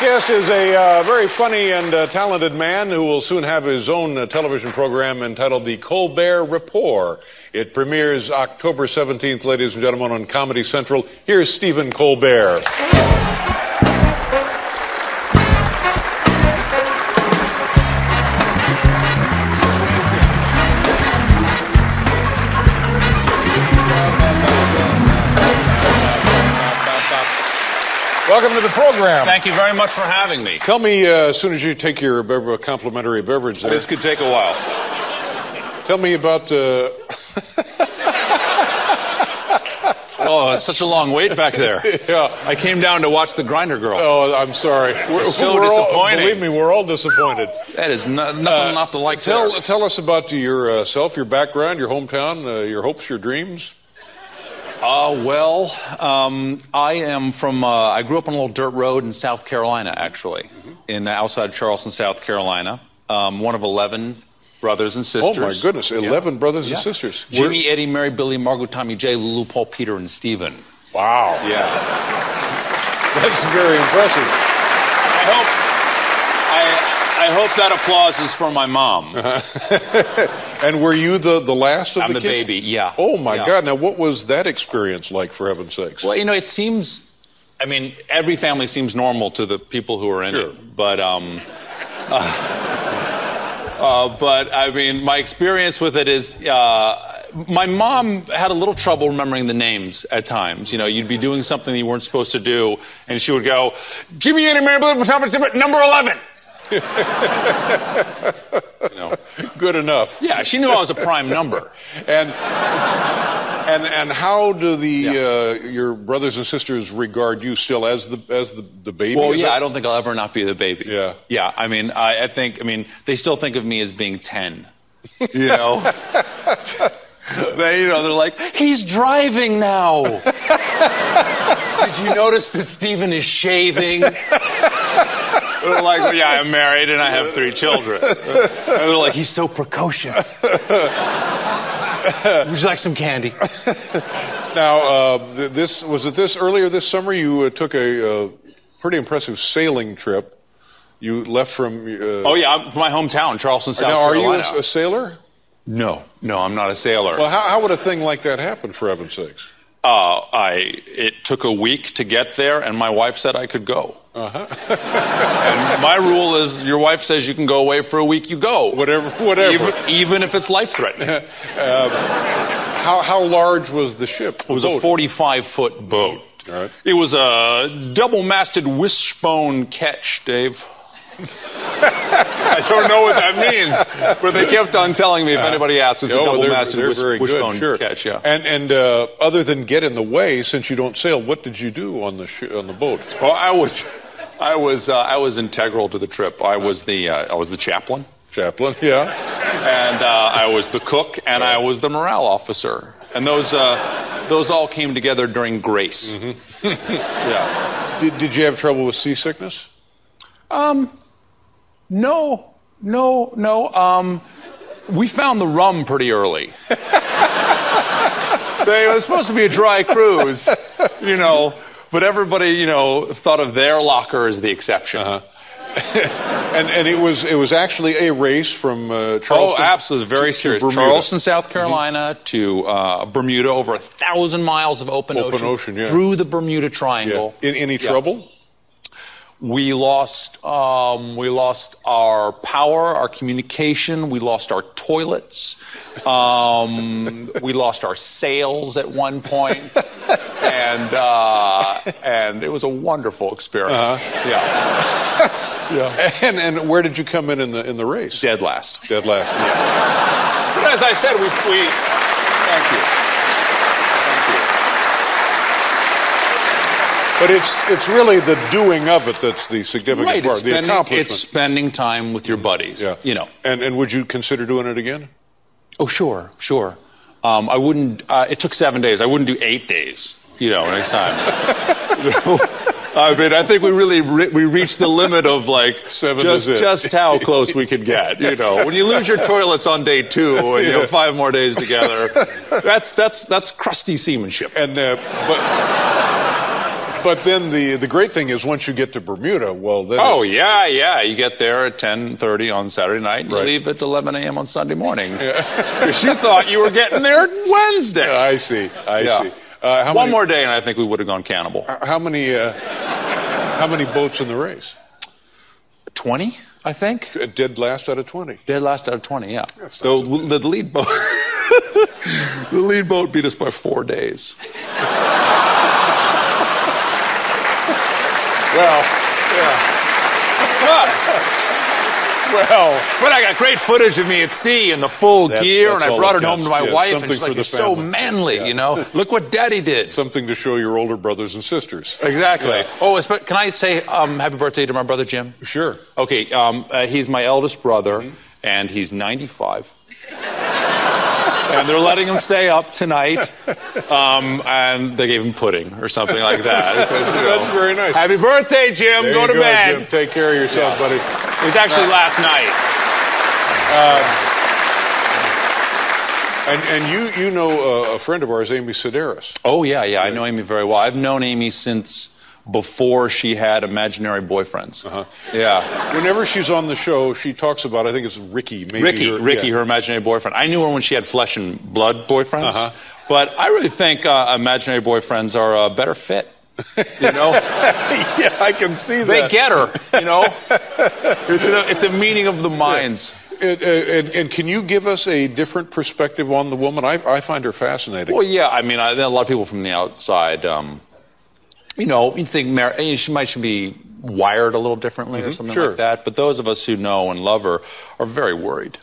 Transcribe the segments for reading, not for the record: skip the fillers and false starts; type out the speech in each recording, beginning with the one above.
guest is a very funny and talented man who will soon have his own television program entitled The Colbert Report. It premieres October 17th, ladies and gentlemen, on Comedy Central. Here's Stephen Colbert. Welcome to the program. Thank you very much for having me. Tell me, as soon as you take your complimentary beverage there. This could take a while. Tell me about... Oh, it's such a long wait back there. Yeah. I came down to watch the Grinder Girl. Oh, I'm sorry. We're disappointing. Believe me, we're all disappointed. That is nothing not to like. Tell us about yourself, your background, your hometown, your hopes, your dreams. I am from, I grew up on a little dirt road in South Carolina, actually, in outside Charleston, South Carolina. One of 11 brothers and sisters. Oh, my goodness, 11 brothers and sisters. Jimmy, Eddie, Mary, Billy, Margot, Tommy, Jay, Lulu, Paul, Peter, and Stephen. Wow. Yeah. That's very impressive. I hope that applause is for my mom. And were you the last of I'm the kids? I'm the baby, yeah. Oh, my God. Now, what was that experience like, for heaven's sakes? Well, you know, it seems... I mean, every family seems normal to the people who are in it. But I mean, my experience with it is... my mom had a little trouble remembering the names at times. You know, you'd be doing something you weren't supposed to do, and she would go, Jimmy, Eddie, Mary, Billy, number 11. You know. Good enough. Yeah, she knew I was a prime number. And how do your brothers and sisters regard you still as the baby? Well, yeah, I don't think I'll ever not be the baby. Yeah. Yeah, I mean, I think they still think of me as being 10. You know. They're like, he's driving now. Did you notice that Stephen is shaving? They're like, well, yeah, I'm married and I have 3 children. And they're like, he's so precocious. Would you like some candy? Now, was it earlier this summer you took a pretty impressive sailing trip. You left from... oh, yeah, my hometown, Charleston, South Carolina. Are you a sailor? No, I'm not a sailor. Well, how would a thing like that happen, for heaven's sakes? It took a week to get there, and my wife said I could go. And my rule is, your wife says you can go away for a week, you go. Whatever. Even if it's life-threatening. How large was the ship? It was a 45-foot boat. All right. It was a double-masted wishbone ketch, Dave. I don't know what that means, but they kept on telling me if anybody asks, it's a double-masted wishbone catch. Yeah. And other than get in the way, since you don't sail, what did you do on the boat? Well, I was integral to the trip. I was the chaplain. Chaplain, yeah. And I was the cook, and I was the morale officer. And those all came together during grace. Mm-hmm. Yeah. Did you have trouble with seasickness? No. We found the rum pretty early. It was supposed to be a dry cruise, you know, but everybody, thought of their locker as the exception. And it was actually a race from Charleston. Oh, absolutely, very serious. Charleston, South Carolina to Bermuda, over 1,000 miles of open ocean yeah. Through the Bermuda Triangle. Yeah. In any trouble? We lost our power, our communication. We lost our toilets. We lost our sails at one point, and it was a wonderful experience. Yeah. And where did you come in the race? Dead last. Dead last. Yeah. But as I said, we thank you. But it's really the doing of it that's the significant part, the accomplishment. It's spending time with your buddies, And would you consider doing it again? Oh, sure. I wouldn't, it took 7 days. I wouldn't do 8 days, next time. I mean, I think we reached the limit of just how close we could get. When you lose your toilets on day 2, and 5 more days together, that's crusty seamanship. And But then the great thing is once you get to Bermuda, well, then yeah. You get there at 10:30 on Saturday night, and you leave at 11 a.m. on Sunday morning. Because you thought you were getting there Wednesday. I see. I see. One more day, and I think we would have gone cannibal. How many boats in the race? 20, I think. Dead last out of 20. Dead last out of 20, yeah. The lead boat. The lead boat beat us by 4 days. Well, yeah. But I got great footage of me at sea in the full gear, and I brought it home to my wife, and she's like, "You're so manly, you know? Look what Daddy did." Something to show your older brothers and sisters. Exactly. Yeah. Oh, can I say happy birthday to my brother Jim? Sure. Okay, he's my eldest brother, and he's 95. And they're letting him stay up tonight, and they gave him pudding or something like that. That's very nice. Happy birthday, Jim. There go to bed. Jim. Take care of yourself, buddy. It was actually last night. And you know a friend of ours, Amy Sedaris. Oh, yeah. I know Amy very well. I've known Amy since before she had imaginary boyfriends. Yeah. Whenever she's on the show, she talks about, I think it's Ricky. Ricky, her imaginary boyfriend. I knew her when she had flesh and blood boyfriends. But I really think imaginary boyfriends are a better fit. You know? Yeah, I can see that. They get her, you know? It's a meeting of the minds. And can you give us a different perspective on the woman? I find her fascinating. Well, yeah. I mean, a lot of people from the outside, you know, you think she might be wired a little differently or something like that. But those of us who know and love her are very worried.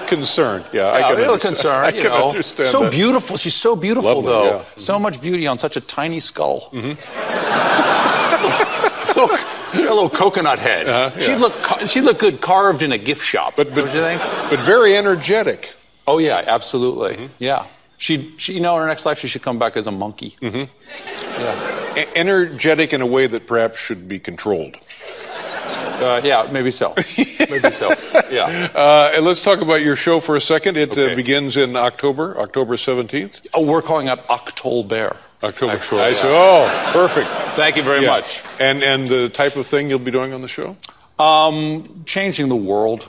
Concerned, yeah. I can understand. I can understand so that. Beautiful. She's so beautiful, lovely, though. Yeah. So much beauty on such a tiny skull. Look, a little coconut head. She'd look good carved in a gift shop. Don't you think? But very energetic. Oh yeah, absolutely. Yeah. She, you know, in her next life, she should come back as a monkey. Yeah. Energetic in a way that perhaps should be controlled. Yeah, maybe so. Maybe so. Yeah. And let's talk about your show for a second. It begins in October 17th. Oh, we're calling it October. October. Actually, Oh, perfect. Thank you very much. And the type of thing you'll be doing on the show? Changing the world.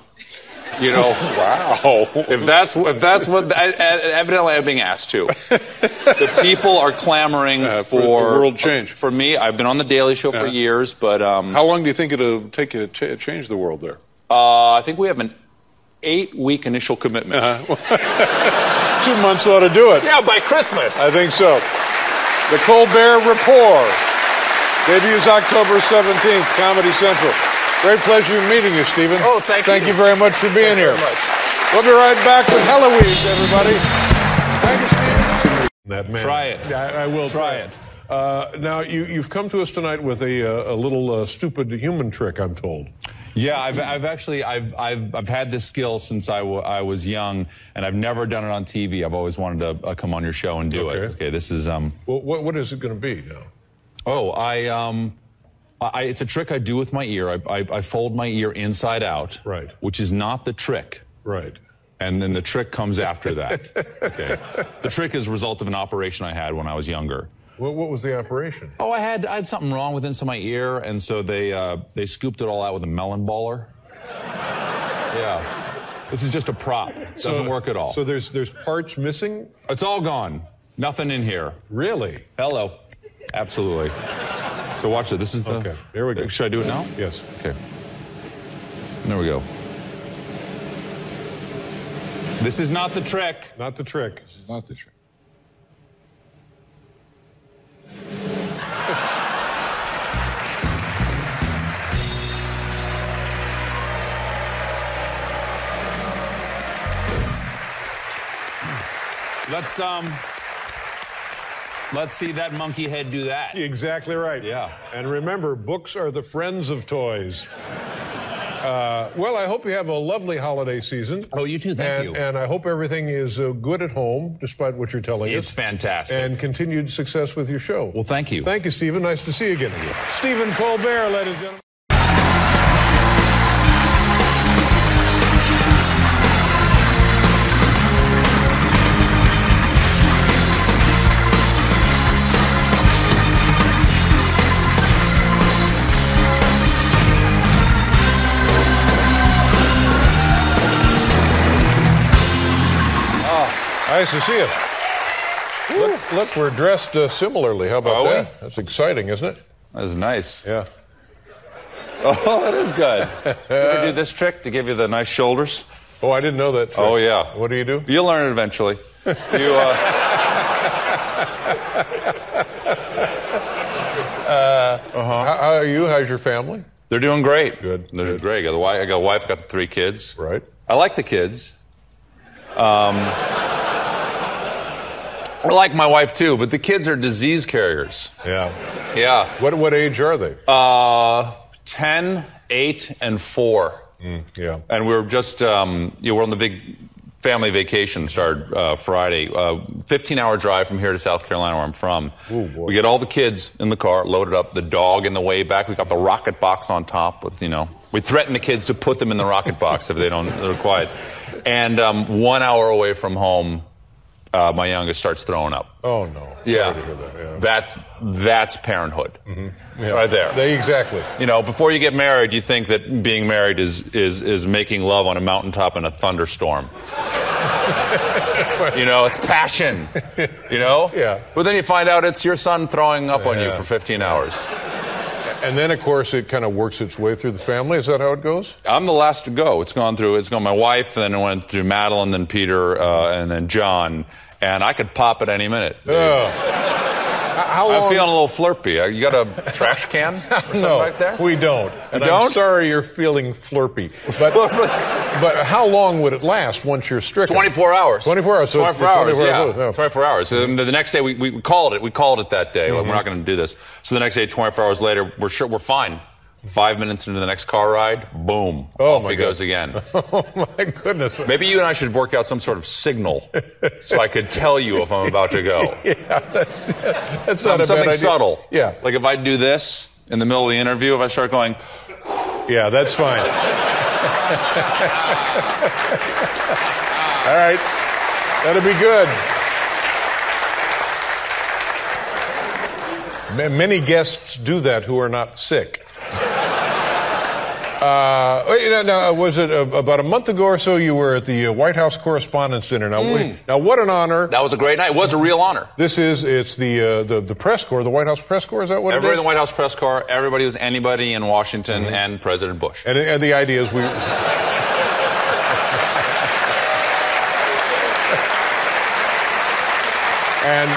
You know, wow. If that's what evidently I'm being asked to. The people are clamoring for world change. For me, I've been on the Daily Show for years, but how long do you think it'll take you to change the world there? I think we have an 8-week initial commitment. 2 months ought to do it. Yeah, by Christmas. I think so. The Colbert Report debuts October 17th, Comedy Central. Great pleasure meeting you, Stephen. Oh, thank you. Thank you very much for being here. Very much. We'll be right back with Heloise, everybody. Thank you, Stephen. That man. Try it. I will try it. Now, you've come to us tonight with a little stupid human trick, I'm told. Yeah, I've actually had this skill since I was young, and I've never done it on TV. I've always wanted to come on your show and do it. Okay, this is Well, what is it going to be now? Oh, it's a trick I do with my ear. I fold my ear inside out. Right. Which is not the trick. Right. And then the trick comes after that. Okay. The trick is a result of an operation I had when I was younger. What was the operation? Oh, I had something wrong with inside my ear, and so they scooped it all out with a melon baller. Yeah. This is just a prop. Doesn't work at all. So there's parts missing? It's all gone. Nothing in here. Really? Hello. Absolutely. So watch it. This is the... Okay, here we go. Should I do it now? Yes. Okay. There we go. This is not the trick. Not the trick. This is not the trick. Let's see that monkey head do that. Exactly right. Yeah. And remember, books are the friends of toys. Well, I hope you have a lovely holiday season. Oh, you too. Thank you. And I hope everything is good at home, despite what you're telling us. It's fantastic. And continued success with your show. Well, thank you. Thank you, Stephen. Nice to see you again. Stephen Colbert, ladies and gentlemen. Nice to see you. Look, we're dressed similarly. How about that? That's exciting, isn't it? That's nice. Yeah. Oh, that is good. You ever do this trick to give you the nice shoulders? Oh, I didn't know that trick. Oh, yeah. What do you do? You'll learn it eventually. You, How are you? How's your family? They're doing great. Good. They're doing great. I got a wife, got 3 kids. Right. I like the kids. I like my wife too, but the kids are disease carriers. Yeah. Yeah. What age are they? 10, 8, and 4. Yeah. And we're just, we're on the big family vacation, started Friday. 15-hour drive from here to South Carolina, where I'm from. Ooh, boy. We get all the kids in the car, loaded up, the dog in the way back. We got the rocket box on top with, we threaten the kids to put them in the rocket box if they're quiet. And 1 hour away from home, my youngest starts throwing up. Oh, no. Yeah. Sorry to hear that. Yeah. That's parenthood. Yeah. Right there. Exactly. Before you get married, you think that being married is making love on a mountaintop in a thunderstorm. It's passion. Yeah. But then you find out it's your son throwing up on you for 15 hours. And then, of course, it kind of works its way through the family. Is that how it goes? I'm the last to go. It's gone my wife, then it went through Madeline, then Peter, and then John. And I could pop at any minute. How long? I'm feeling a little flirpy. You got a trash can or something back there? We don't. And don't? I'm sorry you're feeling flirpy. But how long would it last once you're stricken? 24 hours. 24 hours. So 24 hours, 24 yeah. hours. Yeah. 24 hours. So the next day, we called it. We called it that day. Like, we're not going to do this. So the next day, 24 hours later, we're fine. 5 minutes into the next car ride, boom, off he goes again. Oh, my goodness. Maybe you and I should work out some sort of signal so I could tell you if I'm about to go. Yeah, that's not a bad something idea. subtle. Yeah. Like if I do this in the middle of the interview, if I start going... Yeah, that's fine. All right. That'll be good. Many guests do that who are not sick. Now, was it about a month ago or so you were at the White House Correspondents' dinner? Now, what an honor. That was a great night. It was a real honor. It's the press corps, the White House press corps, is that what Everybody it is? in the White House press corps, everybody was anybody in Washington and President Bush. And the idea is we... And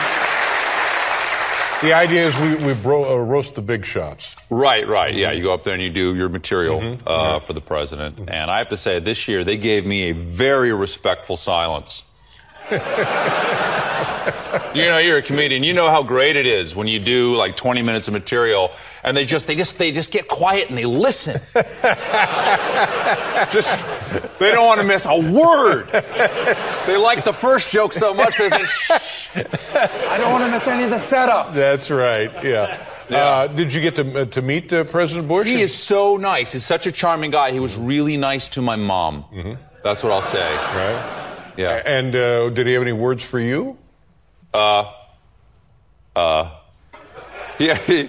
the idea is we roast the big shots. Right. Yeah, you go up there and you do your material for the president. And I have to say, this year they gave me a very respectful silence. You're a comedian. You know how great it is when you do like 20 minutes of material and they just get quiet and they listen. They don't want to miss a word. They like the first joke so much they say, shh. I don't want to miss any of the setup. That's right. Yeah. Did you get to meet President Bush? He is so nice. He's such a charming guy. He was really nice to my mom. That's what I'll say. Right. Yeah. And did he have any words for you? Yeah, he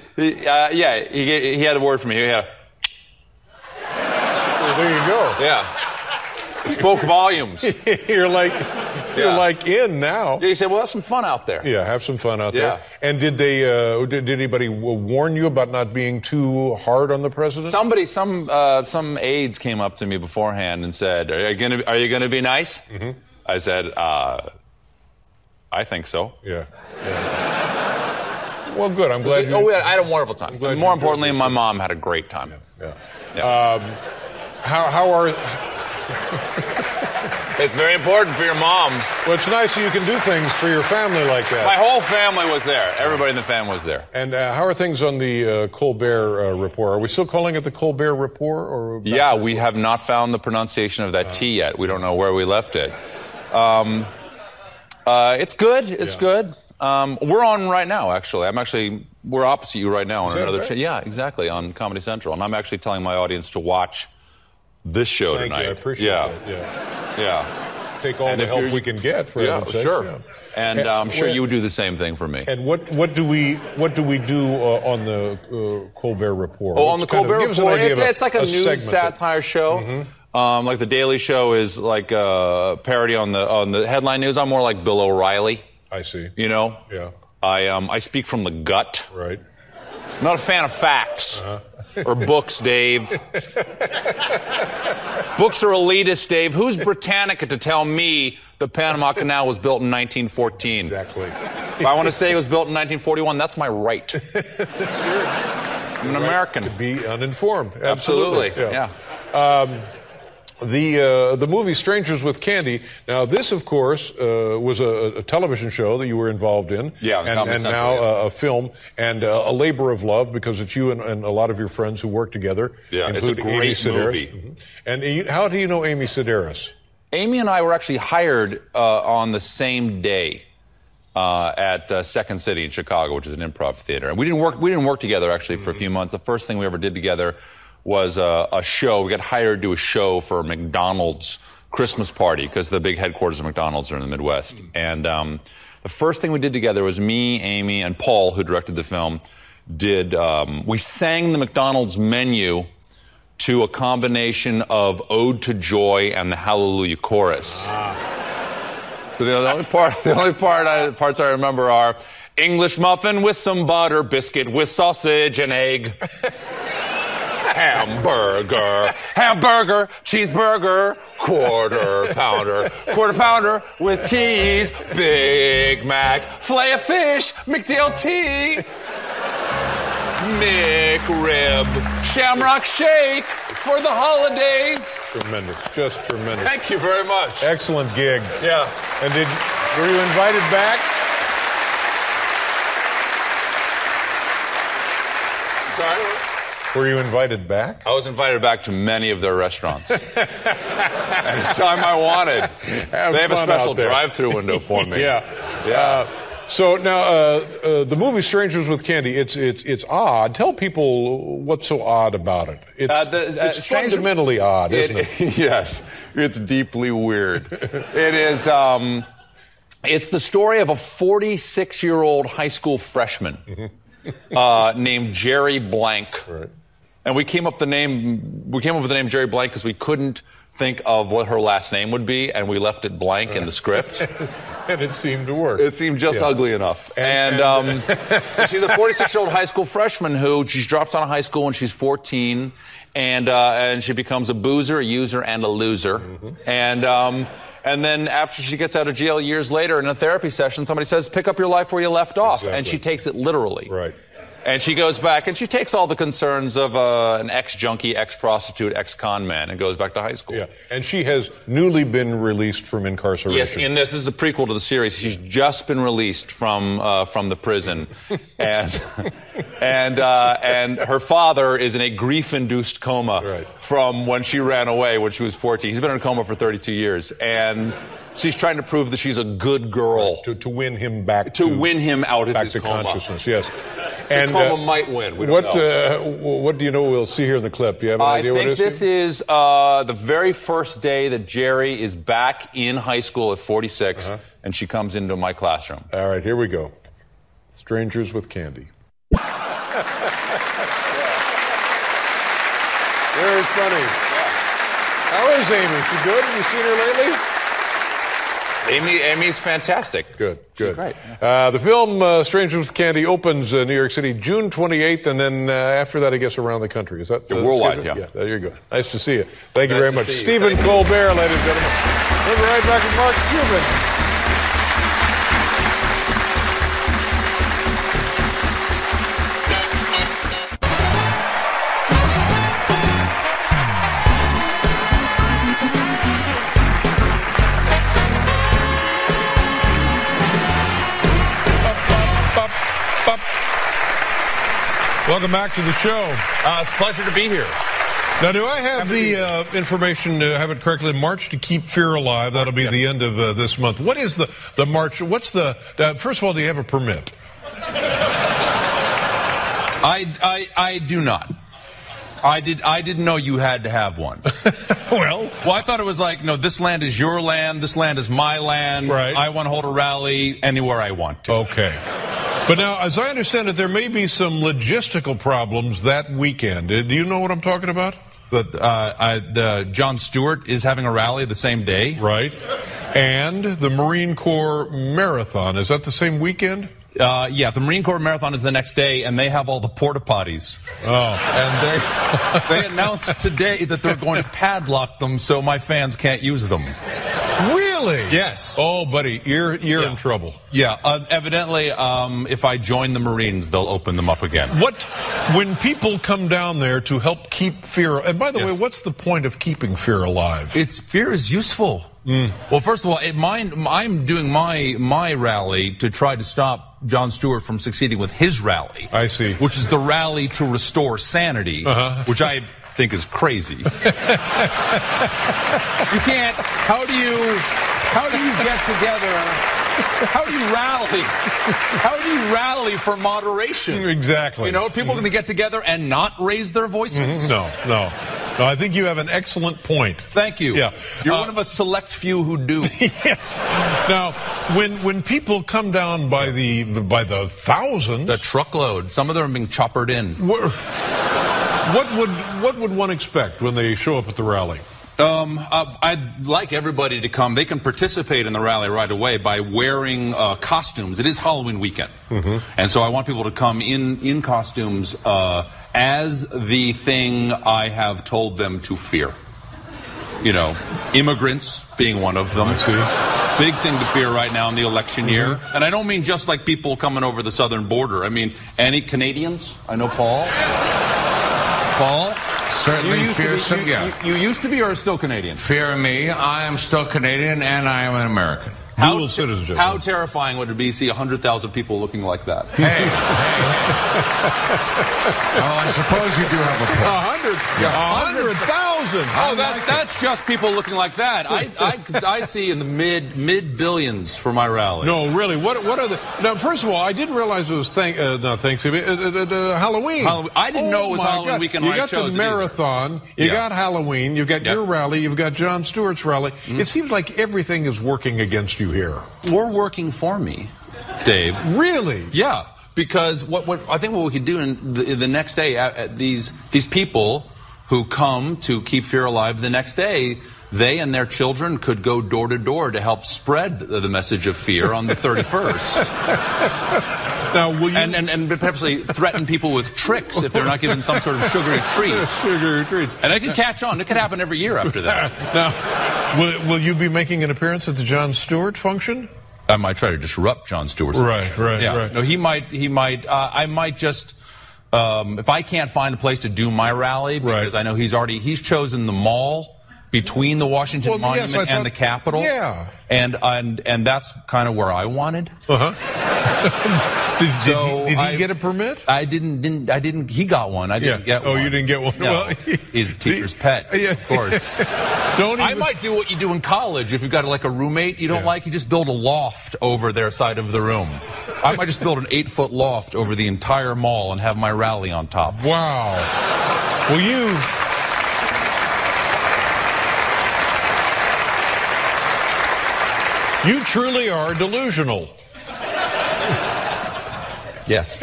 had a word for me. Well, there you go. Yeah. It spoke volumes. You're like in now. Yeah, he said, well, have some fun out there. Yeah, have some fun out there. And did anybody warn you about not being too hard on the president? Some aides came up to me beforehand and said, are you gonna be nice? I said, I think so. Yeah. Well, good. I'm glad I had a wonderful time. More importantly, my mom had a great time. Yeah. How are... It's very important for your mom. Well, it's nice that you can do things for your family like that. My whole family was there. Everybody in the family was there. And how are things on the Colbert Report? Are we still calling it the Colbert Report? Or yeah, we have not found the pronunciation of that T yet. We don't know where we left it. It's good. It's good. We're on right now, actually. We're opposite you right now on another show. Yeah, exactly, on Comedy Central. And I'm actually telling my audience to watch this show tonight. Thank you. I appreciate that. Yeah. Take all the help we can get for heaven's sakes. Sure. Yeah. And I'm sure you would do the same thing for me. And what do we do on the Colbert Report? On the Colbert Report, it's like a news satire show. Like the Daily Show is like a parody on the headline news. I'm more like Bill O'Reilly. I see. You know? Yeah. I speak from the gut. Right. I'm not a fan of facts or books, Dave. Books are elitist, Dave. Who's Britannica to tell me the Panama Canal was built in 1914? Exactly. If I want to say it was built in 1941, that's my right. That's I'm an American. To be uninformed. Absolutely. Yeah. The movie Strangers with Candy. Now, this, of course, was a television show that you were involved in. Yeah, and now a film and a labor of love because it's you and a lot of your friends who work together. Yeah, it's a great Amy Sedaris. movie. Mm-hmm. And how do you know Amy Sedaris? Amy and I were actually hired on the same day at Second City in Chicago, which is an improv theater. And we didn't work together actually for a few months. The first thing we ever did together was a show. We got hired to do a show for McDonald's Christmas party because the big headquarters of McDonald's are in the Midwest. And the first thing we did together was me, Amy, and Paul, who directed the film, we sang the McDonald's menu to a combination of Ode to Joy and the Hallelujah Chorus. So the only parts I remember are English muffin with some butter, biscuit with sausage and egg. Hamburger, cheeseburger, quarter pounder with cheese, Big Mac, fillet of fish, McDLT, McRib, Shamrock Shake for the holidays. Tremendous, just tremendous. Thank you very much. Excellent gig. Yeah. And were you invited back? I'm sorry? Were you invited back? I was invited back to many of their restaurants. Anytime I wanted. They have a special drive-through window for me. Yeah. So now, the movie Strangers with Candy, it's odd. Tell people what's so odd about it. It's fundamentally odd, isn't it? Yes. It's deeply weird. It is, it's the story of a 46-year-old high school freshman named Jerry Blank. Right. And we came up with the name Jerry Blank because we couldn't think of what her last name would be, and we left it blank in the script. And it seemed to work. It seemed just ugly enough. And she's a 46-year-old high school freshman who she drops out of high school when she's 14, and she becomes a boozer, a user, and a loser. And then after she gets out of jail years later in a therapy session, somebody says, pick up your life where you left off. And she takes it literally. Right. And she goes back, and she takes all the concerns of an ex-junkie, ex-prostitute, ex-con man, and goes back to high school. Yeah, and she has newly been released from incarceration. Yes, and this is a prequel to the series. She's just been released from the prison, and her father is in a grief-induced coma from when she ran away when she was 14. He's been in a coma for 32 years, and she's trying to prove that she's a good girl. To win him back. To win him out of his coma. Consciousness, yes. And the coma might win. We don't know. What do you know we'll see here in the clip? Do you have an idea what it is? I think this is the very first day that Jerry is back in high school at 46, and she comes into my classroom. All right, here we go. Strangers with Candy. Very funny. How is Amy? She good? Have you seen her lately? Amy's fantastic. Good. She's great. The film Strangers with Candy opens in New York City June 28th, and then after that, I guess, around the country. Is that worldwide? Yeah, there you go. Nice to see you. Thank you very much. Stephen Colbert, ladies and gentlemen. We'll be right back with Mark Cuban. Welcome back to the show. It's a pleasure to be here. Now, do I have the information to have it correctly? March to Keep Fear Alive. That'll be the end of this month. What is the march? What's the? First of all, do you have a permit? I do not. I didn't know you had to have one. Well, I thought it was like, no, this land is your land. This land is my land. Right. I want to hold a rally anywhere I want to. Okay. But now, as I understand it, there may be some logistical problems that weekend. Do you know what I'm talking about? but Jon Stewart is having a rally the same day. Right. And the Marine Corps Marathon, is that the same weekend? Yeah, the Marine Corps Marathon is the next day, and they have all the porta potties. Oh. And they announced today that they're going to padlock them so my fans can't use them. Really? Yes. Oh, buddy, you're in trouble. Yeah, evidently, if I join the Marines, they'll open them up again. When people come down there to help keep fear, and by the way, what's the point of keeping fear alive? Fear is useful. Well, first of all, I'm doing my rally to try to stop Jon Stewart from succeeding with his rally. I see. Which is the rally to restore sanity, which I think is crazy. You can't. How do you get together? How do you rally? How do you rally for moderation? Exactly. You know, people are going to get together and not raise their voices? No, I think you have an excellent point. Thank you. Yeah. You're one of a select few who do. Yes. Now, when people come down by the thousands, the truckload, some of them are being choppered in. What would one expect when they show up at the rally? I'd like everybody to come. They can participate in the rally right away by wearing costumes. It is Halloween weekend. And so I want people to come in costumes as the thing I have told them to fear. You know, immigrants being one of them. I see. Big thing to fear right now in the election year. And I don't mean just like people coming over the southern border. I mean, any Canadians? I know Paul. Paul? Certainly fearsome, yeah. You used to be or are still Canadian? Fear me. I am still Canadian, and I am an American. Dual citizenship. How terrifying would it be to see 100,000 people looking like that? Hey. Well, I suppose you do have a point. 100,000. Oh, that's just people looking like that. I see in the mid billions for my rally. No, really. What are the? Now, first of all, I didn't realize it was not Thanksgiving. Halloween. I didn't know it was Halloween weekend. You got the marathon. You got Halloween. You got your rally. You've got Jon Stewart's rally. It seems like everything is working against you here. Or working for me, Dave. Really? Yeah. Because I think what we could do in the next day, these people who come to keep fear alive the next day, they and their children could go door to door to help spread the message of fear on the 31st. Now, will you... And perhaps threaten people with tricks if they're not given some sort of sugary treat. Sugary treats. And it could catch on. It could happen every year after that. Now, will you be making an appearance at the Jon Stewart function? I might try to disrupt Jon Stewart's function. Right. No, he might. I might just. If I can't find a place to do my rally, because I know he's chosen the mall between the Washington Monument and the Capitol. Yeah. And that's kind of where I wanted. Did he get a permit? I didn't. He got one. I didn't get one. Oh, you didn't get one? No. Well, he's a teacher's pet, of course. I might do what you do in college. If you've got like a roommate you don't like, you just build a loft over their side of the room. I might just build an 8-foot loft over the entire mall and have my rally on top. Wow. Well, you truly are delusional. Yes.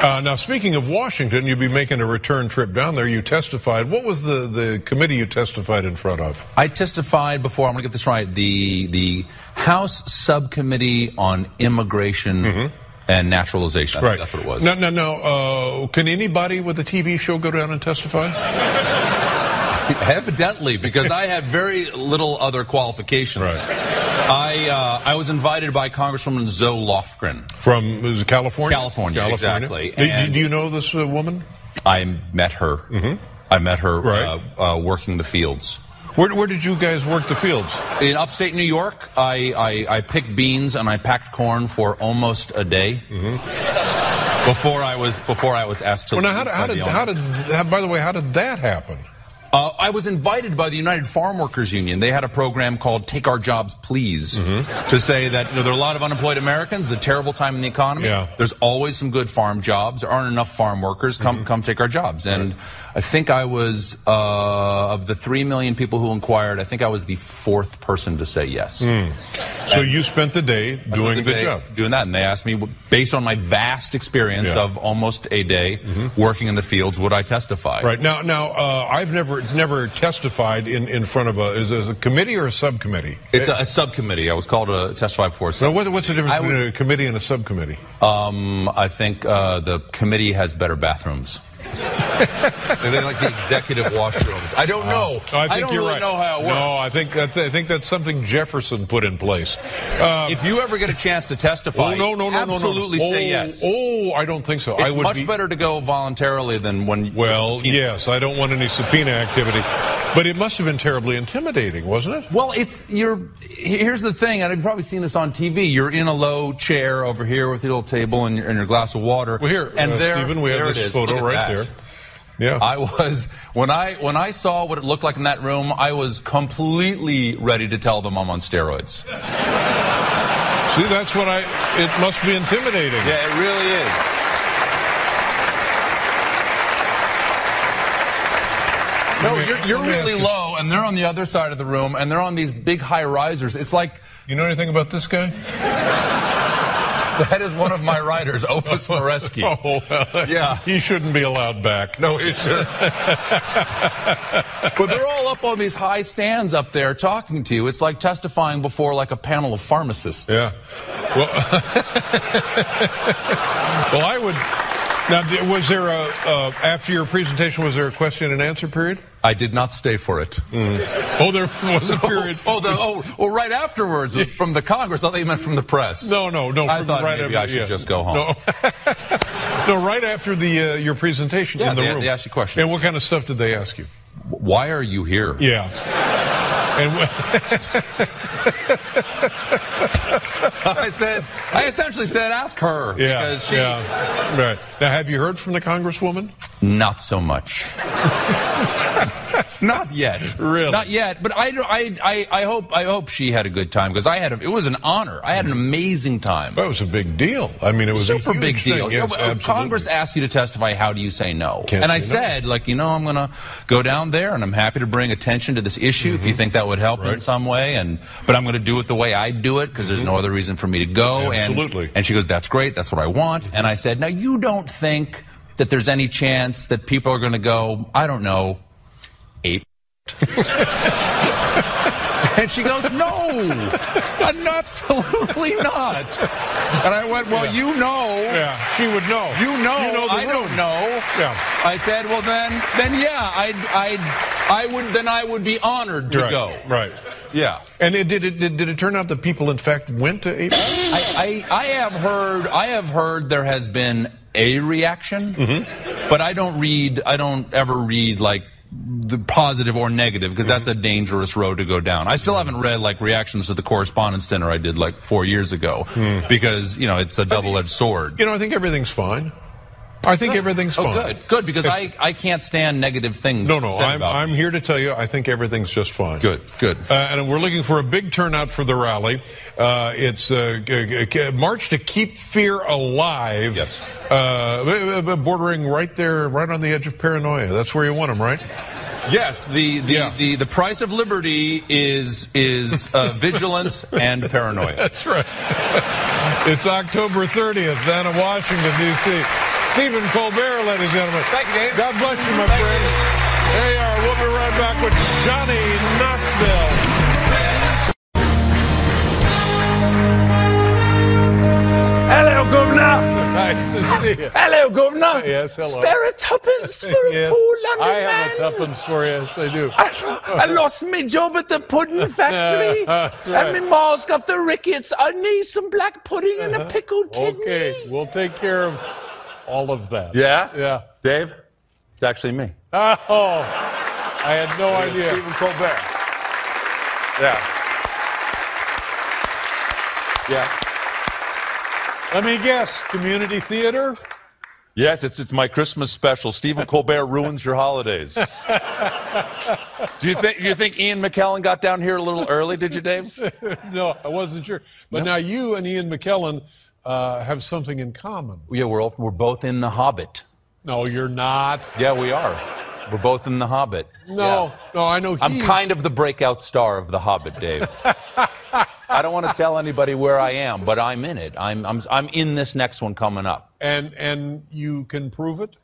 Now, speaking of Washington, you'll be making a return trip down there. You testified. What was the committee you testified in front of? I testified before, I'm going to get this right, the House Subcommittee on Immigration and Naturalization. I think that's what it was. No. Can anybody with a TV show go down and testify? Evidently, because I had very little other qualifications. Right. I was invited by Congresswoman Zoe Lofgren. From California? California, exactly. Do you know this woman? I met her. I met her working the fields. Where did you guys work the fields? In upstate New York. I picked beans and I packed corn for almost a day. Before I was asked to leave. Now, by the way, how did that happen? I was invited by the United Farm Workers Union. They had a program called Take Our Jobs, Please, to say that there are a lot of unemployed Americans, it's a terrible time in the economy. Yeah. There's always some good farm jobs. There aren't enough farm workers. Come take our jobs. And I think I was, of the 3 million people who inquired, I think I was the 4th person to say yes. So you spent the day doing the job. Doing that. And they asked me, based on my vast experience of almost a day working in the fields, would I testify? Right. Now, I've never testified in front of is it a committee or a subcommittee? It's a subcommittee. I was called to testify before. So what's the difference between a committee and a subcommittee? I think the committee has better bathrooms. And then like the executive washrooms. I don't know. I think don't you're really right. know how it works. No, I think that's something Jefferson put in place. If you ever get a chance to testify, absolutely say yes. Oh, I don't think so. It's much better to go voluntarily than when. Well, yes, I don't want any subpoena activity, but it must have been terribly intimidating, wasn't it? Well, here's the thing, and I've probably seen this on TV. You're in a low chair over here with your little table and your glass of water. Well, here, and Stephen, we have this photo right there. Yeah. I was when I saw what it looked like in that room, I was completely ready to tell them I'm on steroids. See, that's what it must be intimidating. Yeah, it really is. No, you're really low, and they're on the other side of the room, and they're on these big high risers. It's like, you know anything about this guy? That is one of my writers, Opus Moreski. Oh, well, yeah. He shouldn't be allowed back. No, he shouldn't. But they're all up on these high stands up there talking to you. It's like testifying before like a panel of pharmacists. Yeah. Well, well, I would. Now, was there after your presentation, was there a question and answer period? I did not stay for it. Oh, there was a period. Well, right afterwards from the Congress. I thought you meant from the press. No. I thought maybe I should just go home. No, no, right after your presentation in the room. They asked you questions. And what kind of stuff did they ask you? Why are you here? Yeah. And I essentially said, ask her. Yeah. Because she. Yeah. Right. Now, have you heard from the Congresswoman? Not so much. Not yet. Really? Not yet. But I hope she had a good time, because it was an honor. I had an amazing time. That was a big deal. I mean, it was super a huge big deal. thing. Yes, if Congress asks you to testify, how do you say no? Can't and I say said, I'm going to go down there, and I'm happy to bring attention to this issue if you think that would help in some way. But I'm going to do it the way I do it, because there's no other reason for me to go. Absolutely. And she goes, that's great. That's what I want. And I said, now you don't think that there's any chance that people are going to go, I don't know, ape. And she goes, no, absolutely not. And I went, well, you know. Yeah, she would know. You know I the room. don't know. Yeah. I said, well, then yeah, I would be honored to go. Right. Yeah. And did it turn out that people, in fact, went to Ape? I have heard there has been a reaction, but I don't ever read like the positive or negative, because that's a dangerous road to go down. I still haven't read like reactions to the Correspondents dinner I did like 4 years ago, because it's a double-edged sword. I think everything's fine. I think everything's fine. Good, because I can't stand negative things. No, said about I'm here to tell you I think everything's just fine. Good. And we're looking for a big turnout for the rally. It's a march to keep fear alive. Yes. Bordering right there, right on the edge of paranoia. That's where you want them, right? Yes, the price of liberty is vigilance and paranoia. That's right. It's October 30th down in Washington, D.C. Stephen Colbert, ladies and gentlemen. Thank you, Dave. God bless you, my friend. There you are. We'll be right back with Johnny Knoxville. Hello, Governor. Nice to see you. Hello, Governor. Yes, hello. Spare a tuppence for a poor London I have man. a tuppence for you. Yes, I do. I lost my job at the pudding factory. That's right. And my ma's got the rickets. I need some black pudding and a pickled kidney. Okay, we'll take care of all of that. Yeah? Yeah. Dave, it's actually me. Oh, I had no idea. Stephen Colbert. Yeah. Let me guess, community theater? Yes, it's my Christmas special. Stephen Colbert ruins your holidays. Do you think Ian McKellen got down here a little early? Did you, Dave? No, I wasn't sure. But now you and Ian McKellen have something in common. Yeah, we're both in The Hobbit. No, you're not. Yeah, we are. We're both in The Hobbit. No, no, I know. I'm kind of the breakout star of The Hobbit, Dave. I don't want to tell anybody where I am, but I'm in it. I'm in this next one coming up. And you can prove it?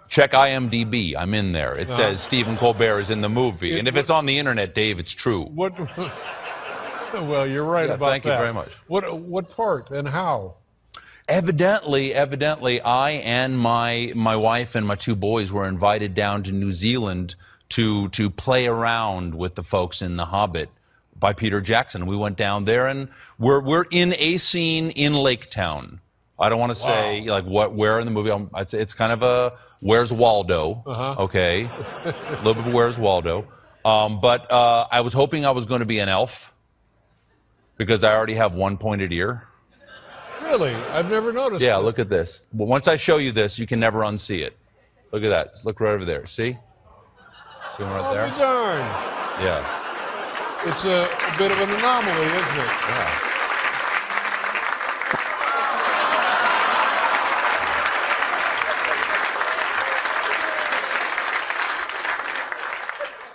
Check IMDb. I'm in there. It says Stephen Colbert is in the movie. And if it's on the internet, Dave, it's true. What? Well, you're right about that. Thank you very much. What part and how? Evidently, I and my wife and my two boys were invited down to New Zealand to play around with the folks in The Hobbit by Peter Jackson. We went down there, and we're in a scene in Lake Town. I don't want to say like where in the movie. I'd say it's kind of a Where's Waldo? Okay, a little bit of Where's Waldo. But I was hoping I was going to be an elf because I already have one pointed ear. Really? I've never noticed. Yeah, that. Look at this. Once I show you this, you can never unsee it. Look at that. Just look right over there. See? See one right there? Oh, darn. Yeah. It's a bit of an anomaly, isn't it? Yeah.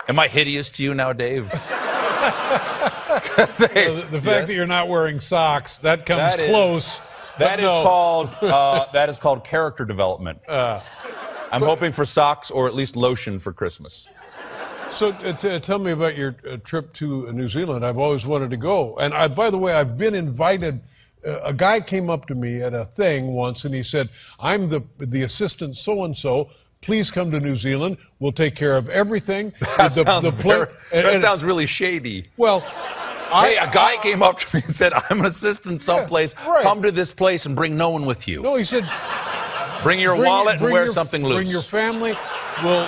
Am I hideous to you now, Dave? The fact that you're not wearing socks, that comes close. That is called character development. I'm hoping for socks or at least lotion for Christmas. So tell me about your trip to New Zealand. I've always wanted to go. And by the way, I've been invited. A guy came up to me at a thing once and he said, I'm the assistant so-and-so. Please come to New Zealand. We'll take care of everything. That sounds really shady. Well, hey, a guy came up to me and said, I'm an assistant someplace. Yeah, right. Come to this place and bring no one with you. No, he said, bring your wallet and wear something loose. Bring your family. We'll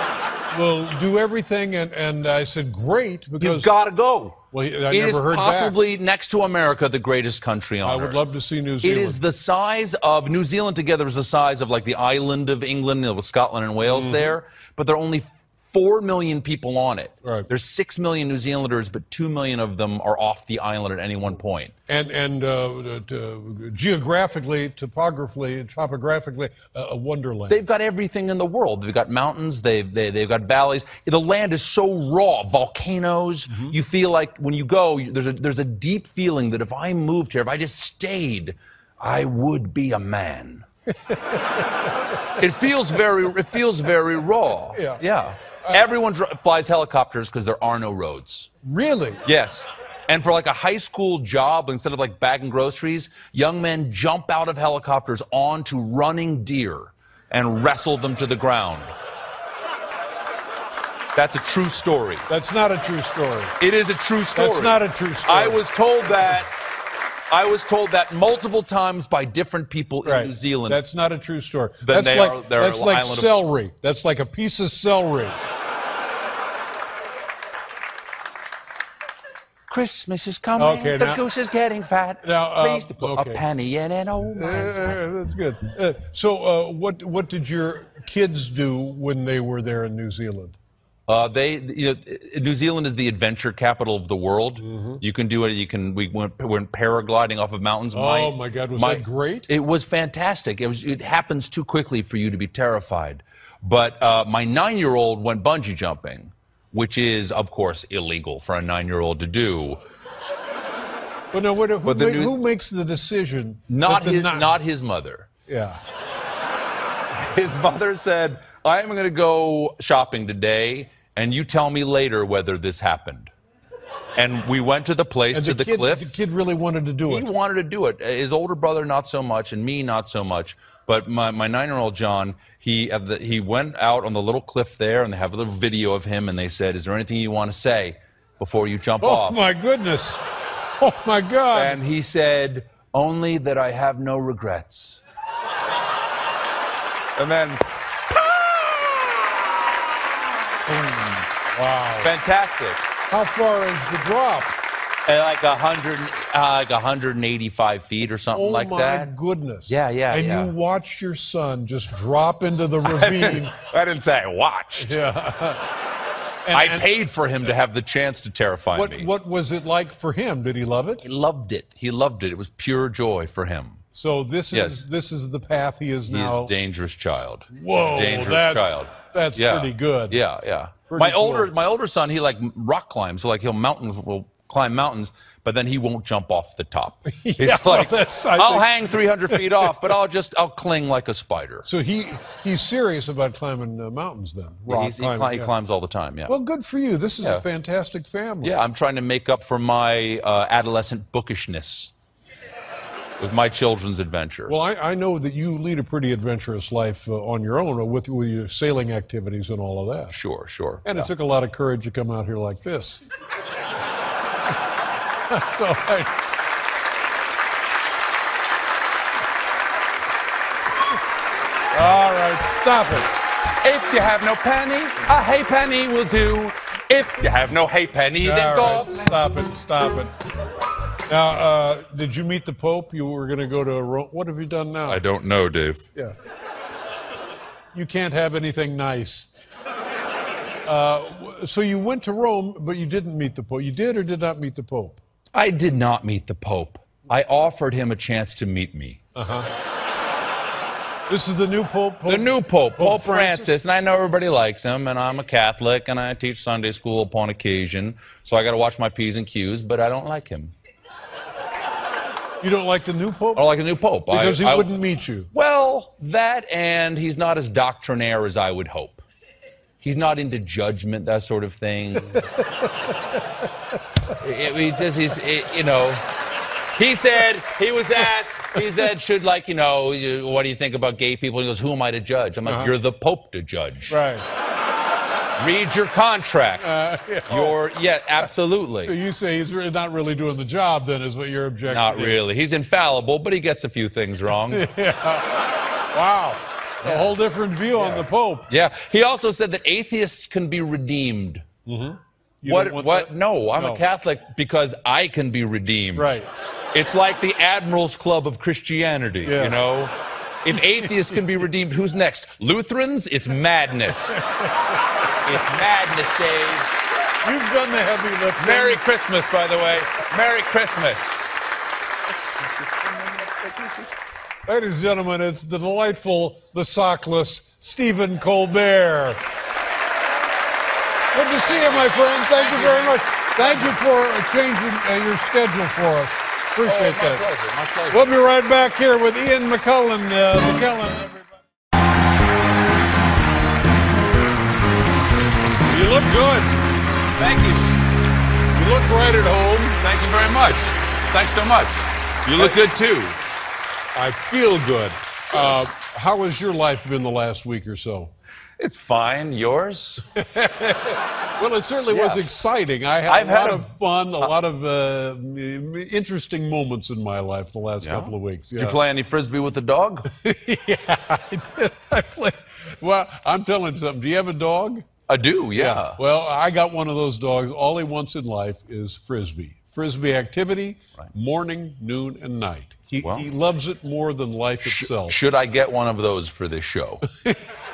do everything. And I said, great. Because you've got to go. Well, I never heard back. It is possibly, next to America, the greatest country on Earth. I would love to see New Zealand. It is the size of, New Zealand together is the size of like the island of England, with Scotland and Wales there, but there are only 4 million people on it. Right. There's 6 million New Zealanders, but 2 million of them are off the island at any one point. And geographically, topographically, a wonderland. They've got everything in the world. They've got mountains. They've got valleys. The land is so raw. Volcanoes. You feel like when you go, there's a deep feeling that if I moved here, if I just stayed, I would be a man. It feels very raw. Yeah. Everyone flies helicopters because there are no roads. Really? Yes. And for like a high school job, instead of like bagging groceries, young men jump out of helicopters onto running deer and wrestle them to the ground. That's a true story. That's not a true story. It is a true story. That's not a true story. I was told that multiple times by different people in New Zealand. That's not a true story. That's like celery. That's like a piece of celery. Christmas is coming. Okay, the goose is getting fat. Now, please to put a penny in it. Oh, my that's good. So, what did your kids do when they were there in New Zealand? New Zealand is the adventure capital of the world. You can do it. We went paragliding off of mountains. Oh my God, was that great? It was fantastic. It happens too quickly for you to be terrified. But my 9-year-old went bungee jumping, which is, of course, illegal for a 9-year-old to do. But no, who makes the decision? Not his mother. Yeah. His mother said, I'm going to go shopping today, and you tell me later whether this happened. And we went to the place, to the cliff. The kid really wanted to do it. He wanted to do it. His older brother, not so much, and me, not so much. But my 9-year-old John, he went out on the little cliff there, and they have a little video of him, and they said, is there anything you want to say before you jump off? Oh, my goodness. Oh, my God. And he said, only that I have no regrets. And then... Wow. Fantastic. How far is the drop? Like 100. like 185 feet or something like that. Oh, my goodness. Yeah, yeah, and yeah. you watched your son just drop into the ravine. I didn't say I watched. Yeah. I paid for him to have the chance to terrify me. What was it like for him? Did he love it? He loved it. He loved it. It was pure joy for him. So this is the path he is now. He's a dangerous child. Whoa, He's a dangerous child. That's pretty good. Yeah, yeah. Pretty My cool. older son, he like rock climbs. So like will climb mountains, but then he won't jump off the top. He's like, I'll hang 300 feet off, but I'll cling like a spider. So he's serious about climbing mountains then. He climbs all the time. Yeah. Well, good for you. This is a fantastic family. Yeah, I'm trying to make up for my adolescent bookishness with my children's adventure. Well, I know that you lead a pretty adventurous life on your own with your sailing activities and all of that. Sure, sure. And it took a lot of courage to come out here like this. So all right, stop it. If you have no penny, a halfpenny will do. If you have no halfpenny, then go. Stop it, stop it. Now, did you meet the Pope? You were going to go to Rome. What have you done now? I don't know, Dave. Yeah. You can't have anything nice. So you went to Rome, but you didn't meet the Pope. You did or did not meet the Pope? I did not meet the Pope. I offered him a chance to meet me. This is the new Pope? The new Pope, Pope Francis, and I know everybody likes him, and I'm a Catholic, and I teach Sunday school upon occasion, so I got to watch my P's and Q's, but I don't like him. You don't like the new Pope? I don't like the new Pope. Because he wouldn't meet you. Well, that and he's not as doctrinaire as I would hope. He's not into judgment, that sort of thing. He said, he was asked, he said, what do you think about gay people? He goes, who am I to judge? I'm like, you're the Pope to judge. Right. Read your contract. Absolutely. So you say he's really not really doing the job, then, is what your objection Not is? really. He's infallible, but he gets a few things wrong. Wow. A whole different view on the Pope. Yeah. He also said that atheists can be redeemed. What? No, I'm a Catholic because I can be redeemed. Right. It's like the Admirals Club of Christianity, you know? If atheists can be redeemed, who's next? Lutherans? It's madness. It's madness, Dave. You've done the heavy lifting. Merry Christmas, by the way. Merry Christmas. Ladies and gentlemen, it's the delightful, the sockless Stephen Colbert. Good to see you, my friend. Thank you very much. Thank you for changing your schedule for us. Appreciate that. My pleasure. We'll be right back here with Ian McKellen. Everybody. You look good. Thank you. You look right at home. Thank you very much. Thanks so much. You look good, too. I feel good. How has your life been the last week or so? It's fine. Yours? Well, it certainly was exciting. I've had a lot of fun, a lot of interesting moments in my life the last couple of weeks. Did you play any Frisbee with the dog? Yeah, I did. Well, I'm telling you something. Do you have a dog? I do, yeah. Well, I got one of those dogs. All he wants in life is Frisbee. Frisbee activity, morning, noon, and night. He loves it more than life itself. Should I get one of those for this show?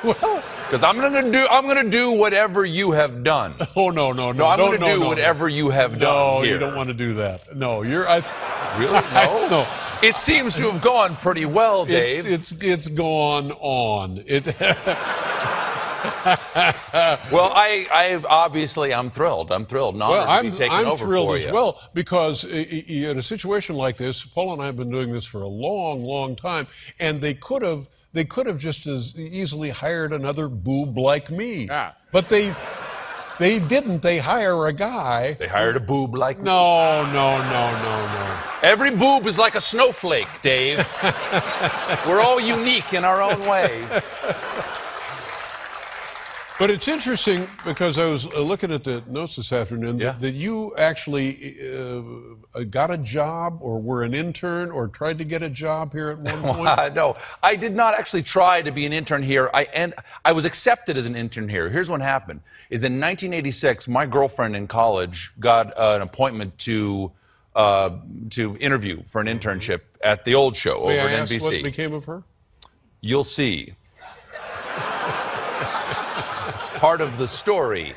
Well, because I'm gonna do whatever you have done. Oh no! I'm gonna do whatever you have done. No, here. you don't want to do that. No, really no. No. It seems to have gone pretty well, Dave. It's gone on. Well, I obviously I'm thrilled. I'm thrilled. I'm over thrilled for as you. well because in a situation like this, Paul and I have been doing this for a long, long time, and they could have just as easily hired another boob like me, but they didn't. They hire a guy. They hired a boob like me. No. Every boob is like a snowflake, Dave. We're all unique in our own way. But it's interesting because I was looking at the notes this afternoon that you actually got a job or were an intern or tried to get a job here at one point. No, I did not actually try to be an intern here. I was accepted as an intern here. Here's what happened: is in 1986, my girlfriend in college got an appointment to to interview for an internship at the old show over May I at ask NBC. what became of her? You'll see. It's part of the story.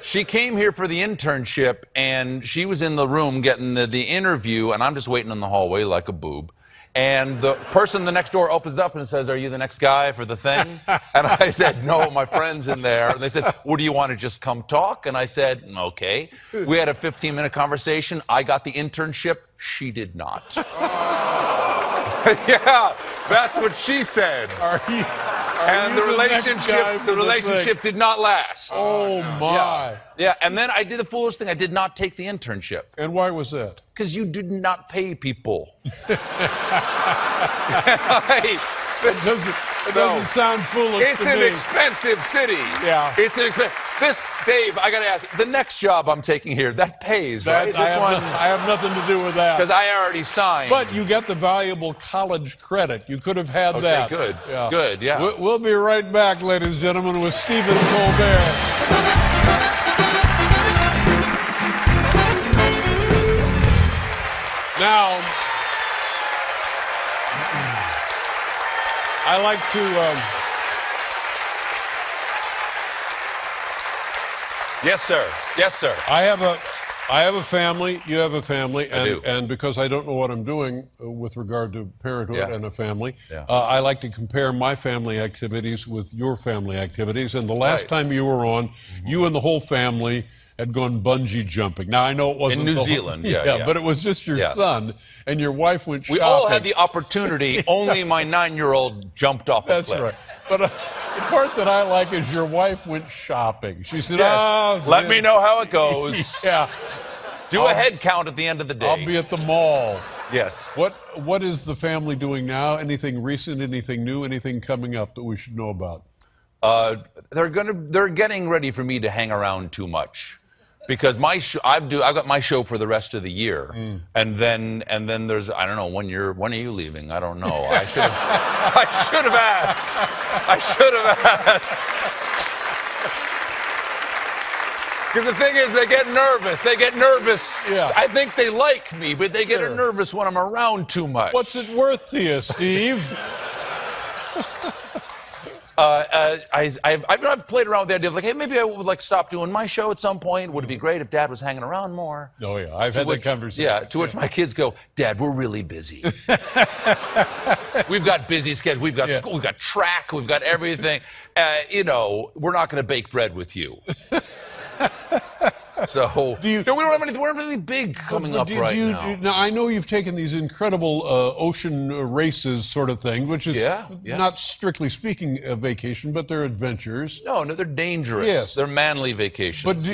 She came here for the internship, and she was in the room getting the interview, and I'm just waiting in the hallway like a boob. And the person in the next door opens up and says, "Are you the next guy for the thing?" And I said, "No, my friend's in there." And they said, "Well, do you want to just come talk?" And I said, "Okay." We had a 15-minute conversation. I got the internship. She did not. Yeah, that's what she said. And the relationship did not last. Oh, my. Yeah, and then I did the foolish thing. I did not take the internship. And why was that? Because you did not pay people. It doesn't sound foolish It's to an me. expensive city. Yeah. It's an expensive. Dave, I got to ask, the next job I'm taking here, that pays, right? I have nothing to do with that. Because I already signed. But you get the valuable college credit. You could have had that. Good. Yeah. Good, yeah. We'll be right back, ladies and gentlemen, with Stephen Colbert. Now, I like to... Yes, sir. Yes, sir. I have a family. You have a family, I do. and because I don't know what I'm doing with regard to parenthood and a family, Yeah. I like to compare my family activities with your family activities. And the last time you were on, you and the whole family had gone bungee jumping. Now I know it wasn't In New Zealand, yeah. but it was just your son and your wife went shopping. We all had the opportunity. Only my 9-year-old jumped off a cliff. That's right. But the part that I like is your wife went shopping. She said, Yes. "Oh, Let me know how it goes." Yeah. Do a head count at the end of the day. I'll be at the mall. Yes. What is the family doing now? Anything recent? Anything new? Anything coming up that we should know about? They're getting ready for me to hang around too much, because I've got my show for the rest of the year, and then there's, I don't know, when are you leaving? I don't know. I should have asked. Because the thing is, they get nervous. Yeah. I think they like me, but they get nervous when I'm around too much. What's it worth to you, Steve? I've played around with the idea of, like, hey, maybe I would stop doing my show at some point. Would it be great if Dad was hanging around more? Oh yeah, I've had that conversation. Yeah, to which my kids go, "Dad, we're really busy. We've got busy schedules. We've got school. We've got track. We've got everything. We're not going to bake bread with you." So we don't have anything big coming up right now. Now I know you've taken these incredible ocean races, sort of thing, which is not strictly speaking a vacation, but they're adventures. No, they're dangerous. Yes. They're manly vacations.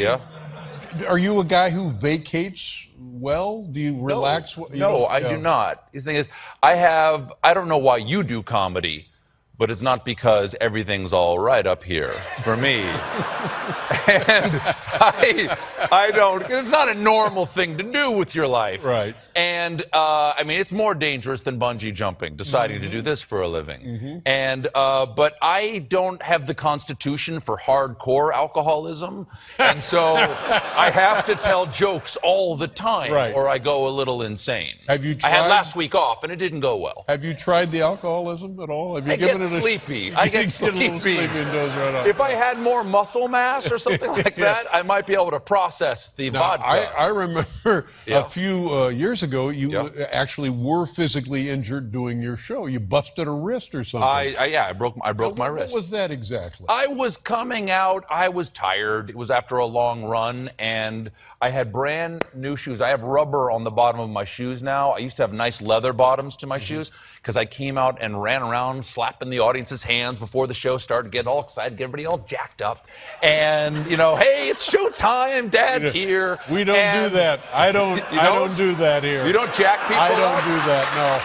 Are you a guy who vacates well? Do you relax? No, I do not. The thing is, I don't know why you do comedy, but it's not because everything's all right up here for me. And I don't, it's not a normal thing to do with your life. Right. And, it's more dangerous than bungee jumping, deciding to do this for a living. And, but I don't have the constitution for hardcore alcoholism. And so I have to tell jokes all the time, or I go a little insane. Have you tried? I had last week off, and it didn't go well. Have you tried the alcoholism at all? Have you I get sleepy. I get sleepy. A little sleepy and doze right off. If I had more muscle mass or something like that, I might be able to process the vodka. I remember a few years ago, you actually were physically injured doing your show. You busted a wrist or something. I broke my wrist. What was that exactly? I was coming out. I was tired. It was after a long run, and I had brand new shoes. I have rubber on the bottom of my shoes now. I used to have nice leather bottoms to my shoes because I came out and ran around slapping the audience's hands before the show started, getting all excited, get everybody all jacked up. And, hey, it's showtime. Dad's here. We don't do that. I don't do that here. You don't jack people I don't up? do that, no.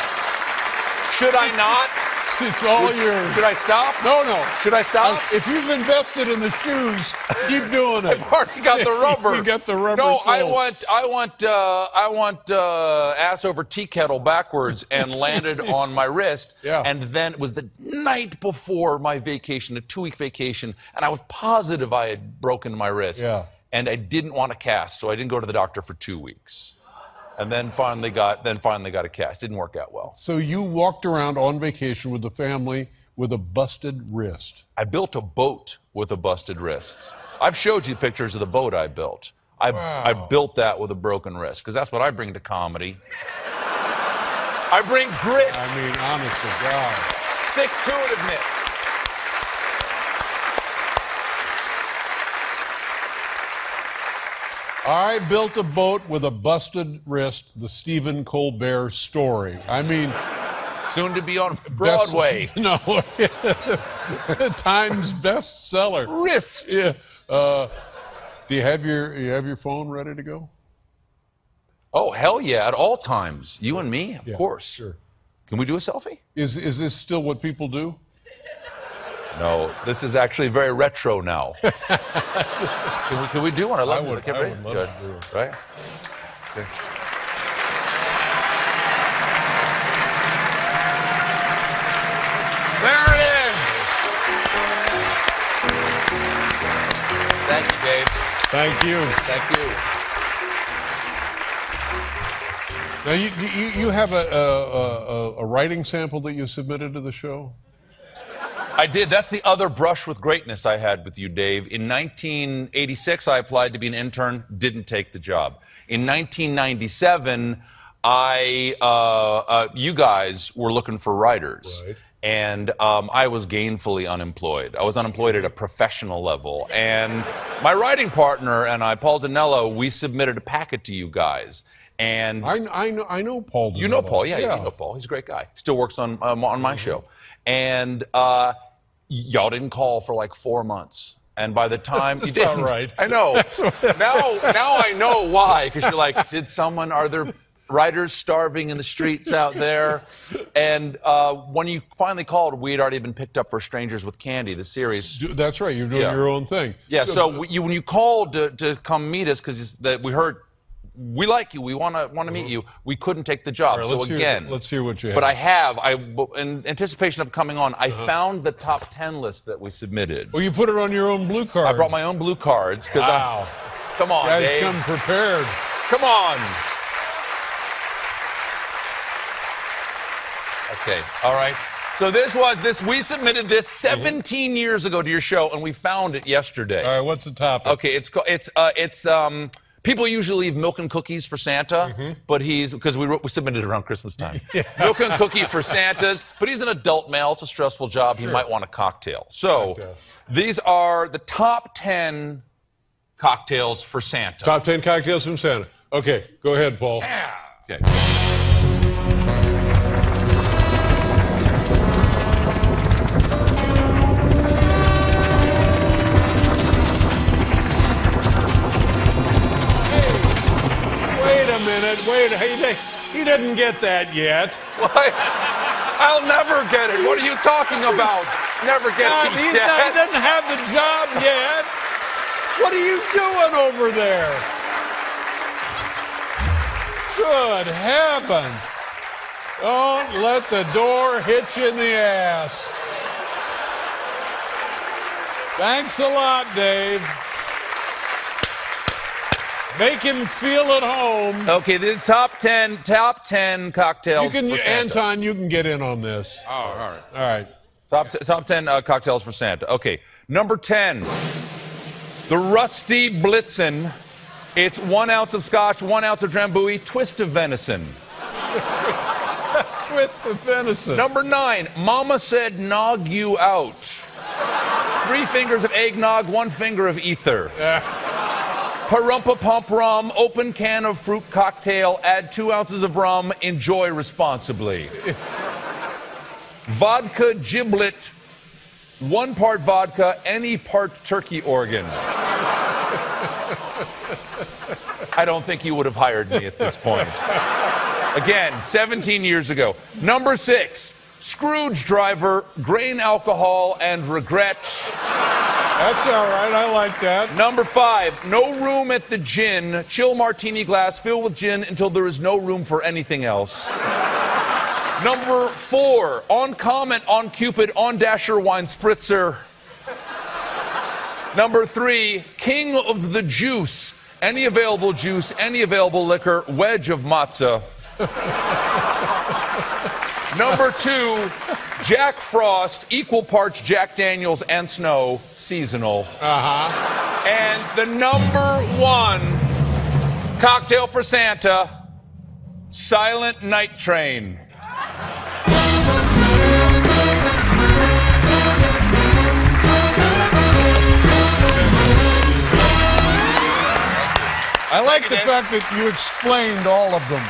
Should I not? It's all yours. Should I stop? No. Should I stop? If you've invested in the shoes, keep doing it. I've already got the rubber. You got the rubber. No, sold. I want ass over tea kettle backwards and landed on my wrist. Yeah. And then it was the night before my vacation, a 2-week vacation, and I was positive I had broken my wrist. Yeah. And I didn't want to cast, so I didn't go to the doctor for 2 weeks. And then finally got a cast. Didn't work out well. So you walked around on vacation with the family with a busted wrist. I built a boat with a busted wrist. I've showed you pictures of the boat I built. I built that with a broken wrist, because that's what I bring to comedy. I bring grit. I mean, honest to God. Stick-to-itiveness. I built a boat with a busted wrist, the Stephen Colbert story. I mean... Soon to be on Broadway. No. Times bestseller. Wrist. Yeah. Do you have your phone ready to go? Oh, hell yeah, at all times. You and me, of course. Sure. Can we do a selfie? Is this still what people do? No, this is actually very retro now. Can we do one? I love it. I would love to do it. Right? Okay. There it is. Thank you, Dave. Thank you. Thank you. Now you have a writing sample that you submitted to the show? I did. That's the other brush with greatness I had with you, Dave. In 1986, I applied to be an intern, didn't take the job. In 1997, you guys were looking for writers. Right. And I was gainfully unemployed. I was unemployed at a professional level. And my writing partner and I, Paul Dinello, we submitted a packet to you guys. And I know Paul Dinello. You know Paul, yeah, you know Paul. He's a great guy. Still works on my show. And y'all didn't call for like 4 months. And by the time you didn't, right. I know. now I know why. Because you're like, are there writers starving in the streets out there? And when you finally called, we had already been picked up for Strangers with Candy, the series. That's right. You're doing your own thing. Yeah. So when you called to come meet us, because we heard. We like you. We want to meet you. We couldn't take the job. Right, so let's hear what you have. But in anticipation of coming on, I found the top 10 list that we submitted. Well, you put it on your own blue card. I brought my own blue cards. Wow. Come on, guys, Dave. come prepared. Come on. Okay. All right. So we submitted this 17 years ago to your show, and we found it yesterday. All right. What's the topic? Okay. It's people usually leave milk and cookies for Santa, but because we submitted it around Christmas time. Milk and cookie for Santas, but he's an adult male. It's a stressful job. He might want a cocktail. So these are the top 10 cocktails for Santa. Top 10 cocktails from Santa. Okay, go ahead, Paul. Yeah. Okay. Wait, he didn't get that yet. What? I'll never get it. What are you talking about? Never get it He yet. doesn't have the job yet. What are you doing over there? Good heavens. Don't let the door hit you in the ass. Thanks a lot, Dave. Make him feel at home. Okay, this is top 10 cocktails. Anton, you can get in on this. Oh, all right. All right. Top 10 cocktails for Santa. Okay, number 10, the Rusty Blitzen. It's 1 ounce of scotch, 1 ounce of Drambuie, twist of venison. Twist of venison. Number 9, Mama Said Nog You Out. 3 fingers of eggnog, 1 finger of ether. Parumpa Pump Rum, open can of fruit cocktail, add 2 ounces of rum, enjoy responsibly. Vodka Giblet, 1 part vodka, any part turkey organ. I don't think you would have hired me at this point. Again, 17 years ago. Number 6, Scrooge Driver, grain alcohol, and regret. That's all right. I like that. Number 5, no room at the gin. Chill martini glass filled with gin until there is no room for anything else. Number 4, on Comet, on Cupid, on Dasher wine spritzer. Number 3, king of the juice. any available juice, any available liquor, wedge of matzah. Number 2, Jack Frost, equal parts Jack Daniels and Snow, seasonal. And the number 1 cocktail for Santa, Silent Night Train. I like the fact that you explained all of them.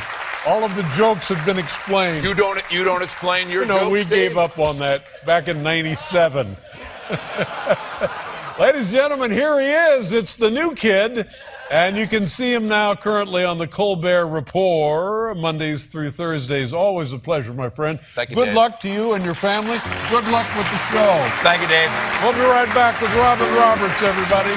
All of the jokes have been explained. You don't explain your jokes, we Dave? gave up on that back in '97. Ladies and gentlemen, here he is. It's the new kid. And you can see him now currently on the Colbert Report, Mondays through Thursdays. Always a pleasure, my friend. Thank you, Good Dave. luck to you and your family. Good luck with the show. Thank you, Dave. We'll be right back with Robert Roberts, everybody.